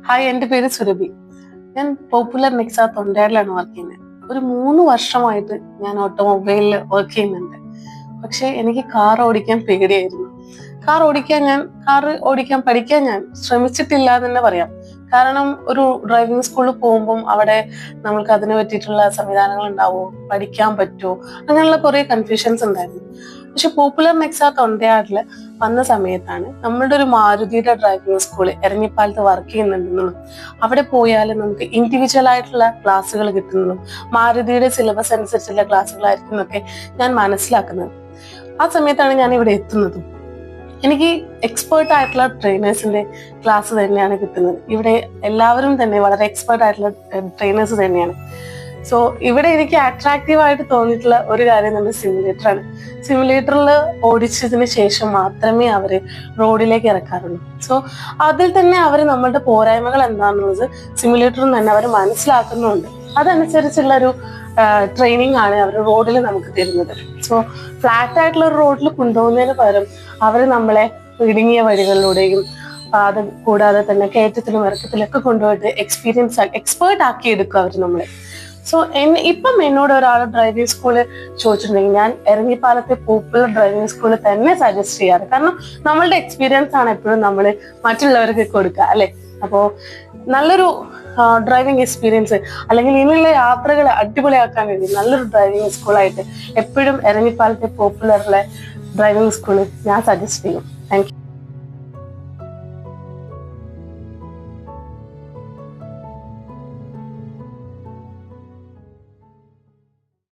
Hi, എൻ്റെ പേര് സുരഭി. ഞാൻ പോപ്പുലർ നെക്സ തൊണ്ടയാടിലാണ് വർക്ക് ചെയ്യുന്നത്. ഒരു 3 വർഷമായിട്ട് ഞാൻ ഓട്ടോമൊബൈലിൽ വർക്ക് ചെയ്യുന്നുണ്ട്. പക്ഷെ എനിക്ക് കാർ ഓടിക്കാൻ പേടിയായിരുന്നു. കാർ ഓടിക്കാൻ പഠിക്കാൻ ഞാൻ ശ്രമിച്ചിട്ടില്ല എന്ന് തന്നെ പറയാം. കാരണം ഒരു ഡ്രൈവിംഗ് സ്കൂളിൽ പോകുമ്പം അവിടെ നമ്മൾക്ക് അതിനെ പറ്റിയിട്ടുള്ള സംവിധാനങ്ങൾ ഉണ്ടാവുമോ, പഠിക്കാൻ പറ്റുമോ, അങ്ങനെയുള്ള കുറെ കൺഫ്യൂഷൻസ് ഉണ്ടായിരുന്നു. പക്ഷെ പോപ്പുലർ നെക്സ തൊണ്ടയാടില് വന്ന സമയത്താണ് നമ്മളുടെ ഒരു മാരുതിയുടെ ഡ്രൈവിംഗ് സ്കൂൾ എരഞ്ഞിപ്പാലത്ത് വർക്ക് ചെയ്യുന്നുണ്ടെന്നും അവിടെ പോയാൽ നമുക്ക് ഇൻഡിവിജ്വൽ ആയിട്ടുള്ള ക്ലാസ്സുകൾ കിട്ടുന്നതും മാരുതിയുടെ സിലബസ് അനുസരിച്ചുള്ള ക്ലാസ്സുകളായിരിക്കും എന്നൊക്കെ ഞാൻ മനസ്സിലാക്കുന്നത്. ആ സമയത്താണ് ഞാൻ ഇവിടെ എത്തുന്നതും. എനിക്ക് എക്സ്പേർട്ട് ആയിട്ടുള്ള ട്രെയിനേഴ്സിന്റെ ക്ലാസ് തന്നെയാണ് കിട്ടുന്നത്. ഇവിടെ എല്ലാവരും തന്നെ വളരെ എക്സ്പേർട്ട് ആയിട്ടുള്ള ട്രെയിനേഴ്സ് തന്നെയാണ്. സോ ഇവിടെ എനിക്ക് അട്രാക്റ്റീവ് ആയിട്ട് തോന്നിയിട്ടുള്ള ഒരു കാര്യം നമ്മുടെ സിമുലേറ്ററാണ്. സിമുലേറ്ററിൽ ഓടിച്ചതിന് ശേഷം മാത്രമേ അവര് റോഡിലേക്ക് ഇറക്കാറുള്ളൂ. സോ അതിൽ തന്നെ അവർ നമ്മളുടെ പോരായ്മകൾ എന്താണെന്നുള്ളത് സിമുലേറ്ററിൽ തന്നെ അവർ മനസ്സിലാക്കുന്നുണ്ട്. അതനുസരിച്ചുള്ള ഒരു ട്രെയിനിങ് ആണ് അവർ റോഡിൽ നമുക്ക് തരുന്നത്. സോ ഫ്ലാറ്റ് ആയിട്ടുള്ള ഒരു റോഡിൽ കൊണ്ടുപോകുന്നതിന് പകരം അവർ നമ്മളെ ഇടുങ്ങിയ വഴികളിലൂടെയും അത് കൂടാതെ തന്നെ കയറ്റത്തിലും ഇറക്കത്തിലൊക്കെ കൊണ്ടുപോയിട്ട് എക്സ്പേർട്ട് ആക്കി എടുക്കും അവർ നമ്മളെ. സോ ഇപ്പം എന്നോട് ഒരാൾ ഡ്രൈവിംഗ് സ്കൂള് ചോദിച്ചിട്ടുണ്ടെങ്കിൽ ഞാൻ എരഞ്ഞിപ്പാലത്തെ പോപ്പുലർ ഡ്രൈവിംഗ് സ്കൂളിൽ തന്നെ സജസ്റ്റ് ചെയ്യാറ്. കാരണം നമ്മളുടെ എക്സ്പീരിയൻസ് ആണ് എപ്പോഴും നമ്മൾ മറ്റുള്ളവർക്ക് കൊടുക്കുക, അല്ലെ? അപ്പോൾ നല്ലൊരു ഡ്രൈവിംഗ് എക്സ്പീരിയൻസ് അല്ലെങ്കിൽ ഇനിയുള്ള യാത്രകൾ അടിപൊളിയാക്കാൻ വേണ്ടി നല്ലൊരു ഡ്രൈവിംഗ് സ്കൂളായിട്ട് എപ്പോഴും എരഞ്ഞിപ്പാലത്തെ പോപ്പുലറിലെ ഡ്രൈവിംഗ് സ്കൂളിൽ ഞാൻ സജസ്റ്റ് ചെയ്യും. Thank you.